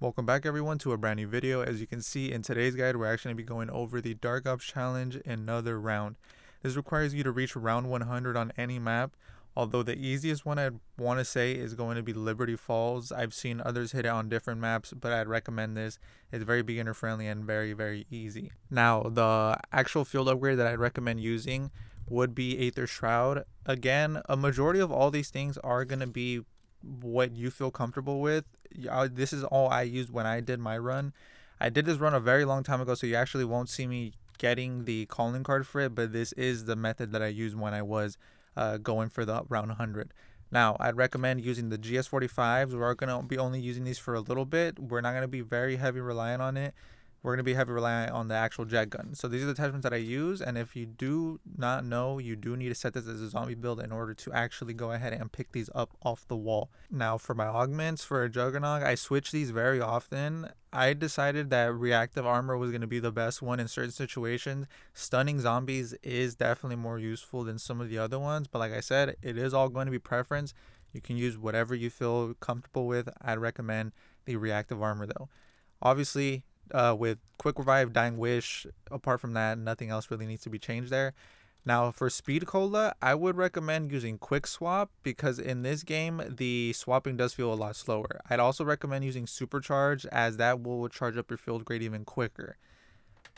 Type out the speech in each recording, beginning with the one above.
Welcome back everyone to a brand new video. As you can see in today's guide, we're actually going to be going over the Dark Ops challenge another round. This requires you to reach round 100 on any map, although the easiest one I'd want to say is going to be Liberty Falls. I've seen others hit it on different maps, but I'd recommend this. It's very beginner friendly and very easy. Now, the actual field upgrade that I'd recommend using would be Aether Shroud. Again, a majority of all these things are going to be what you feel comfortable with. This is all I used when I did my run. I did this run a very long time ago, so you actually won't see me getting the calling card for it, but this is the method that I used when I was going for the round 100. Now, I'd recommend using the GS45s. We're going to be only using these for a little bit. We're not going to be very heavy reliant on it. We're going to be heavy reliant on the actual jet gun. So these are the attachments that I use, and if you do not know, you do need to set this as a zombie build in order to actually go ahead and pick these up off the wall. Now for my augments for a Juggernog, I switch these very often. I decided that reactive armor was going to be the best one in certain situations. Stunning zombies is definitely more useful than some of the other ones, but like I said, it is all going to be preference. You can use whatever you feel comfortable with. I'd recommend the reactive armor though. Obviously, with Quick Revive, Dying Wish, apart from that, nothing else really needs to be changed there. Now for Speed Cola, I would recommend using Quick Swap because in this game, the swapping does feel a lot slower. I'd also recommend using Supercharge as that will charge up your field grade even quicker.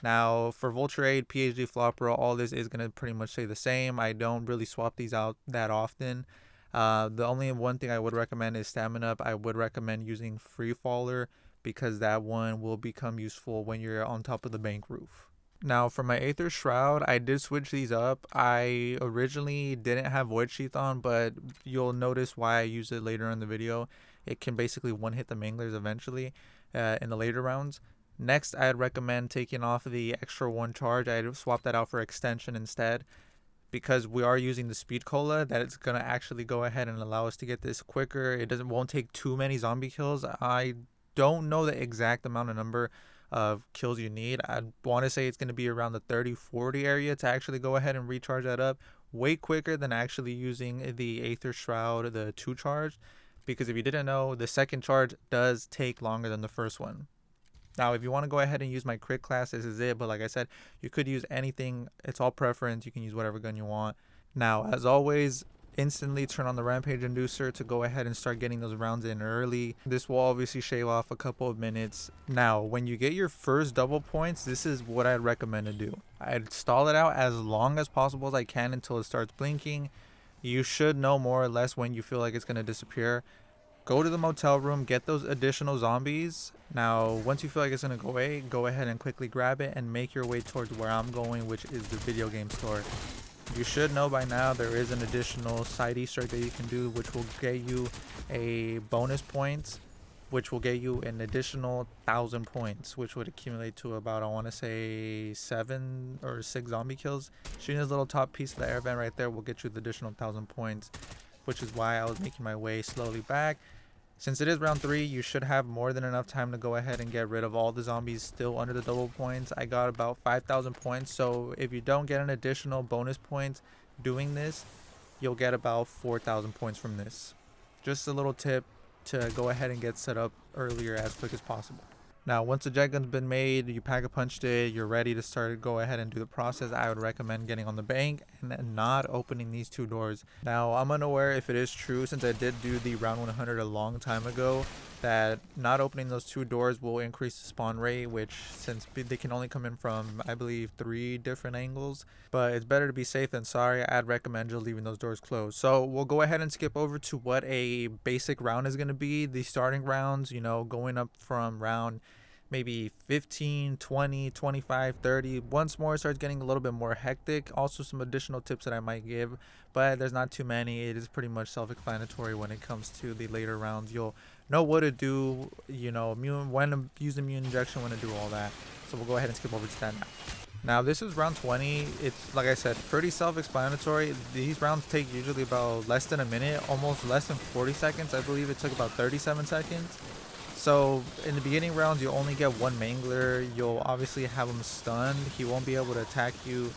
Now for Vulture Aid, PhD Flopper, all this is going to pretty much stay the same. I don't really swap these out that often. The only one thing I would recommend is Stamina Up. I would recommend using Free Faller because that one will become useful when you're on top of the bank roof. Now for my Aether Shroud, I did switch these up. I originally didn't have Void Sheath on, but you'll notice why I use it later in the video. It can basically one-hit the Manglers eventually in the later rounds. Next, I'd recommend taking off the extra one charge. I'd swap that out for Extension instead because we are using the Speed Cola. That it's going to actually go ahead and allow us to get this quicker. It won't take too many zombie kills. I don't know the exact number of kills you need. I want to say it's going to be around the 30-40 area to actually go ahead and recharge that up way quicker than actually using the Aether Shroud, the 2 charge, because if you didn't know, the second charge does take longer than the first one. Now if you want to go ahead and use my crit class, this is it, but like I said, you could use anything. It's all preference. You can use whatever gun you want. Now as always, instantly turn on the Rampage Inducer to go ahead and start getting those rounds in early. This will obviously shave off a couple of minutes. Now when you get your first double points, this is what I'd recommend to do. I'd stall it out as long as possible as I can until it starts blinking. You should know more or less when you feel like it's going to disappear. Go to the motel room, get those additional zombies. Now once you feel like it's going to go away, go ahead and quickly grab it and make your way towards where I'm going, which is the video game store. You should know by now there is an additional side Easter egg that you can do, which will get you a bonus points, which will get you an additional 1,000 points, which would accumulate to about, I want to say, 7 or 6 zombie kills. Shooting this little top piece of the air vent right there will get you the additional 1,000 points, which is why I was making my way slowly back. Since it is round 3, you should have more than enough time to go ahead and get rid of all the zombies still under the double points. I got about 5,000 points, so if you don't get an additional bonus points doing this, you'll get about 4,000 points from this. Just a little tip to go ahead and get set up earlier as quick as possible. Now once the jet gun's been made, you pack-a-punched it, you're ready to start, go ahead and do the process. I would recommend getting on the bank and not opening these 2 doors. Now I'm unaware if it is true, since I did do the round 100 a long time ago, that not opening those 2 doors will increase the spawn rate, which since they can only come in from, I believe, 3 different angles, but it's better to be safe than sorry. I'd recommend just leaving those doors closed. So we'll go ahead and skip over to what a basic round is going to be. The starting rounds, you know, going up from round maybe 15, 20, 25, 30. Once more it starts getting a little bit more hectic. Also some additional tips that I might give, but there's not too many. It is pretty much self-explanatory when it comes to the later rounds. You'll know what to do, you know, when to use immune injection, when to do all that. So we'll go ahead and skip over to that now. Now this is round 20. It's, like I said, pretty self-explanatory. These rounds take usually about less than a minute, almost less than 40 seconds. I believe it took about 37 seconds. So in the beginning rounds, you'll only get 1 Mangler. You'll obviously have him stunned. He won't be able to attack you.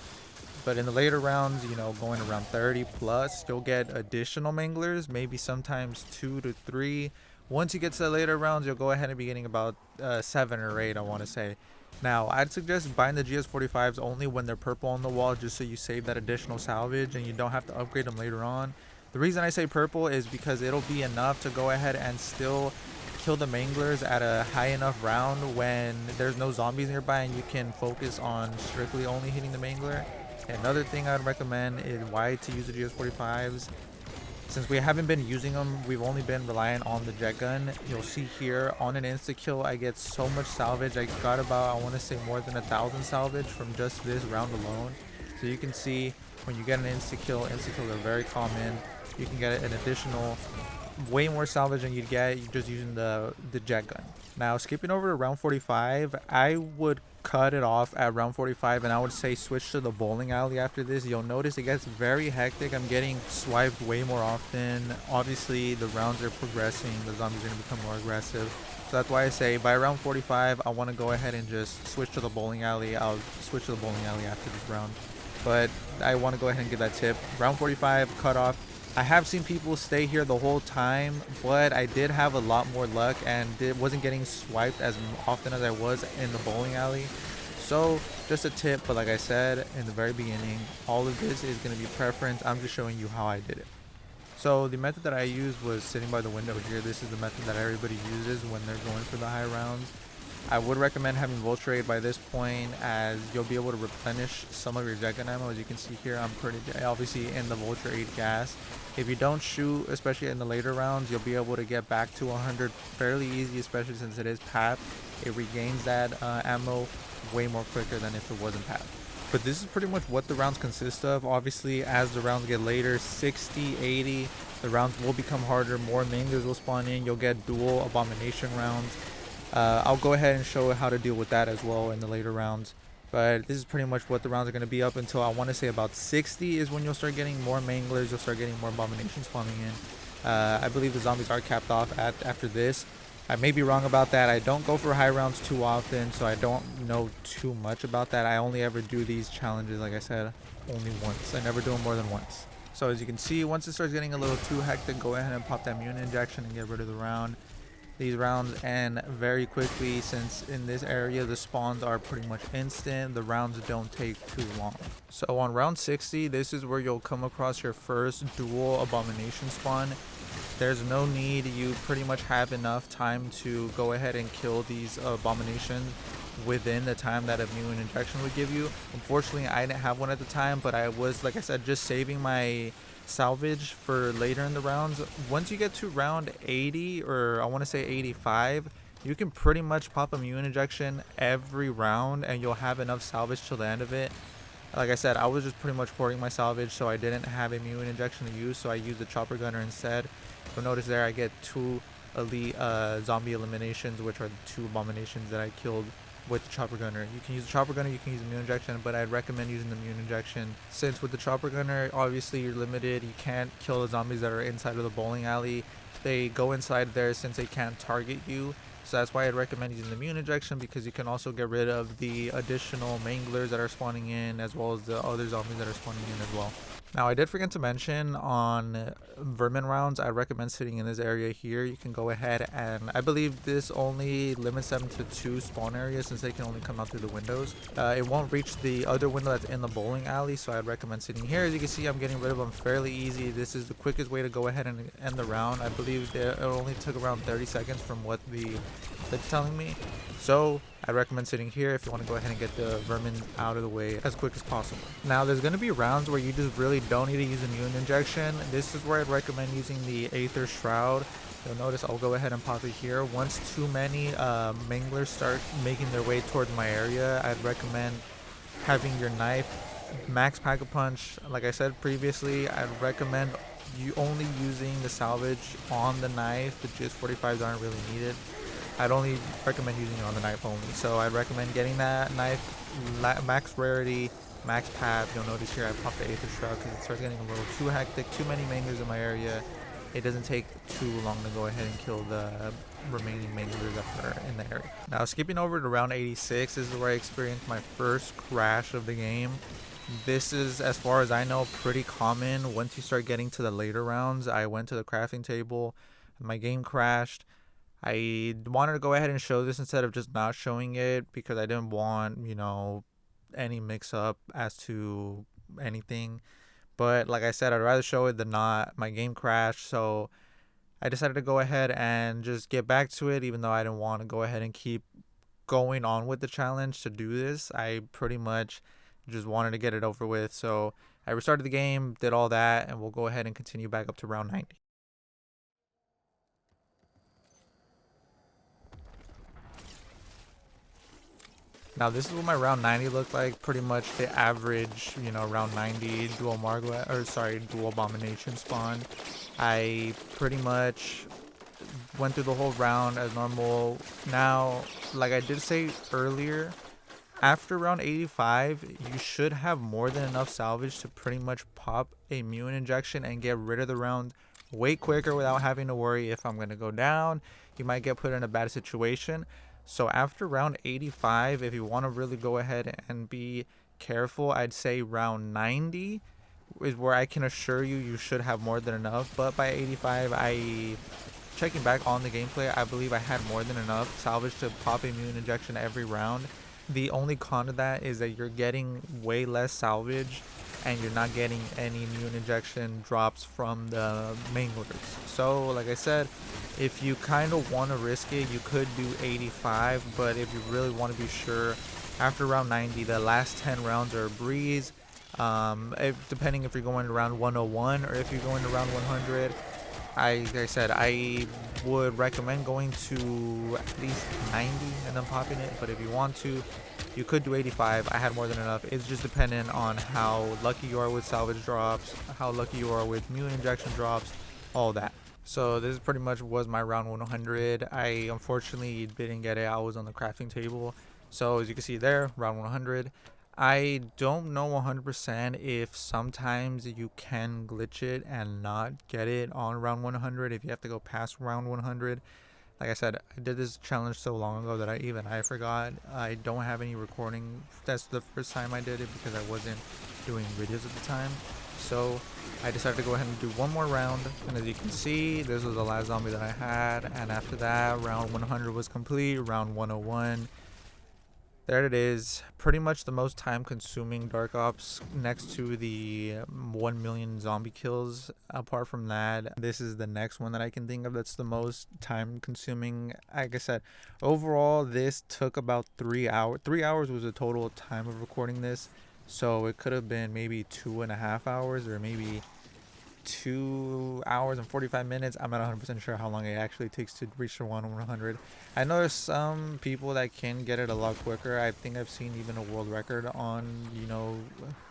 But in the later rounds, you know, going around 30 plus, you'll get additional Manglers, maybe sometimes 2 to 3. Once you get to the later rounds, you'll go ahead and be getting about 7 or 8, I want to say. Now, I'd suggest buying the GS45s only when they're purple on the wall, just so you save that additional salvage and you don't have to upgrade them later on. The reason I say purple is because it'll be enough to go ahead and still kill the manglers at a high enough round when there's no zombies nearby and you can focus on strictly only hitting the mangler. Another thing I'd recommend is why to use the GS45s. Since we haven't been using them, we've only been relying on the jet gun. You'll see here on an insta kill, I get so much salvage. I got about, I want to say, more than 1,000 salvage from just this round alone. So you can see when you get an insta kills are very common. You can get an additional way more salvage than you'd get just using the jet gun. Now, skipping over to round 45, I would cut it off at round 45 and I would say switch to the bowling alley after this. You'll notice it gets very hectic. I'm getting swiped way more often. Obviously, the rounds are progressing. The zombies are going to become more aggressive. So that's why I say by round 45, I want to go ahead and just switch to the bowling alley. I'll switch to the bowling alley after this round. But I want to go ahead and give that tip. Round 45, cut off. I have seen people stay here the whole time, but I did have a lot more luck and wasn't getting swiped as often as I was in the bowling alley. So just a tip, but like I said in the very beginning, all of this is going to be preference. I'm just showing you how I did it. So the method that I used was sitting by the window here. This is the method that everybody uses when they're going for the high rounds. I would recommend having Vulture Aid by this point, as you'll be able to replenish some of your jet gun ammo. As you can see here, I'm pretty obviously in the Vulture Aid gas. If you don't shoot, especially in the later rounds, you'll be able to get back to 100 fairly easy, especially since it is PAP. It regains that ammo way more quicker than if it wasn't PAP. But this is pretty much what the rounds consist of. Obviously, as the rounds get later, 60, 80, the rounds will become harder. More manglers will spawn in. You'll get dual abomination rounds. I'll go ahead and show how to deal with that as well in the later rounds. But this is pretty much what the rounds are going to be up until, I want to say, about 60 is when you'll start getting more manglers. You'll start getting more abominations spawning in. I believe the zombies are capped off after this. I may be wrong about that. I don't go for high rounds too often, so I don't know too much about that. I only ever do these challenges, like I said, only once. I never do them more than once. So as you can see, once it starts getting a little too hectic, go ahead and pop that immune injection and get rid of the round. These rounds end very quickly since in this area the spawns are pretty much instant. The rounds don't take too long. So on round 60, this is where you'll come across your first dual abomination spawn. There's no need, you pretty much have enough time to go ahead and kill these abominations within the time that immune injection would give you. Unfortunately, I didn't have one at the time, but I was, like I said, just saving my salvage for later in the rounds. Once you get to round 80, or I want to say 85, you can pretty much pop immune injection every round and you'll have enough salvage till the end of it. Like I said, I was just pretty much hoarding my salvage, so I didn't have immune injection to use, so I used the chopper gunner instead. You'll notice there I get 2 elite zombie eliminations, which are the 2 abominations that I killed with the chopper gunner. You can use the chopper gunner, you can use immune injection, but I'd recommend using the immune injection, since with the chopper gunner, obviously you're limited. You can't kill the zombies that are inside of the bowling alley. They go inside there since they can't target you. So that's why I'd recommend using the immune injection, because you can also get rid of the additional manglers that are spawning in, as well as the other zombies that are spawning in as well. Now, I did forget to mention on vermin rounds, I recommend sitting in this area here. You can go ahead and I believe this only limits them to 2 spawn areas, since they can only come out through the windows. It won't reach the other window that's in the bowling alley, so I'd recommend sitting here. As you can see, I'm getting rid of them fairly easy. This is the quickest way to go ahead and end the round. I believe it only took around 30 seconds from what the clip's telling me. So I recommend sitting here if you want to go ahead and get the vermin out of the way as quick as possible. Now, there's going to be rounds where you just really don't need to use immune injection. This is where I'd recommend using the Aether Shroud. You'll notice I'll go ahead and pop it here. Once too many manglers start making their way towards my area, I'd recommend having your knife max pack-a-punch. Like I said previously, I'd recommend you only using the salvage on the knife. The GS45s aren't really needed. I'd only recommend using it on the knife only. So I'd recommend getting that knife max rarity, max PAP. You'll notice here I popped the Aether Shroud because it starts getting a little too hectic. Too many manglers in my area. It doesn't take too long to go ahead and kill the remaining manglers that are in the area. Now, skipping over to round 86, this is where I experienced my first crash of the game. This is, as far as I know, pretty common. Once you start getting to the later rounds, I went to the crafting table, my game crashed. I wanted to go ahead and show this instead of just not showing it because I didn't want, any mix up as to anything. But like I said, I'd rather show it than not. My game crashed, so I decided to go ahead and just get back to it, even though I didn't want to go ahead and keep going on with the challenge to do this. I pretty much just wanted to get it over with. So I restarted the game, did all that, and we'll go ahead and continue back up to round 90. Now this is what my round 90 looked like. Pretty much the average, round 90 dual abomination spawn. I pretty much went through the whole round as normal. Now, like I did say earlier, after round 85, you should have more than enough salvage to pretty much pop a mutant injection and get rid of the round way quicker without having to worry if I'm going to go down. You might get put in a bad situation. So after round 85, if you want to really go ahead and be careful, I'd say round 90 is where I can assure you should have more than enough. But by 85, checking back on the gameplay, I believe I had more than enough salvage to pop a mutant injection every round. The only con to that is that you're getting way less salvage and you're not getting any mutant injection drops from the manglers. So like I said, if you kind of want to risk it, you could do 85, but if you really want to be sure, after round 90, the last 10 rounds are a breeze. Depending if you're going to round 101 or if you're going to round 100, like I said, I would recommend going to at least 90 and then popping it. But if you want to, you could do 85. I had more than enough. It's just dependent on how lucky you are with salvage drops, how lucky you are with mutant injection drops, all that. So this pretty much was my round 100. I unfortunately didn't get it. I was on the crafting table. So as you can see there, round 100. I don't know 100% if sometimes you can glitch it and not get it on round 100 if you have to go past round 100. Like I said, I did this challenge so long ago that I forgot. I don't have any recording. That's the first time I did it because I wasn't doing videos at the time. So I decided to go ahead and do one more round. And as you can see, this was the last zombie that I had. And after that, round 100 was complete. Round 101. There it is. Pretty much the most time consuming Dark Ops next to the 1 million zombie kills. Apart from that, this is the next one that I can think of that's the most time consuming. Like I said, overall this took about 3 hours. 3 hours was the total time of recording this. So it could have been maybe 2.5 hours or maybe 2 hours and 45 minutes. I'm not 100% sure how long it actually takes to reach the 100. I know there's some people that can get it a lot quicker. I think I've seen even a world record on,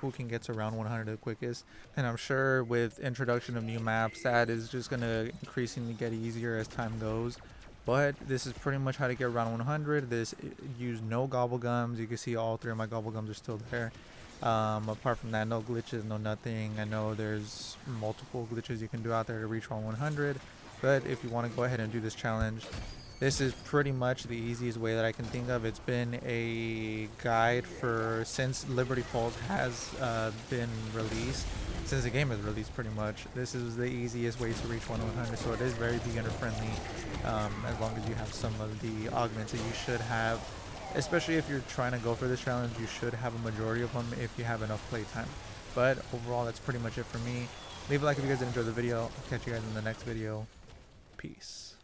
who can get to round 100 the quickest. And I'm sure with introduction of new maps, that is just going to increasingly get easier as time goes. But this is pretty much how to get around 100. This used no gobble gums. You can see all 3 of my gobble gums are still there. Apart from that, no glitches, no nothing. I know there's multiple glitches you can do out there to reach 100, but if you want to go ahead and do this challenge, this is pretty much the easiest way that I can think of. It's been a guide since Liberty Falls has been released, since the game is released pretty much. This is the easiest way to reach 100, so it is very beginner friendly, as long as you have some of the augments that you should have. Especially if you're trying to go for this challenge, you should have a majority of them if you have enough playtime. But overall, that's pretty much it for me. Leave a like if you guys did enjoy the video. I'll catch you guys in the next video. Peace.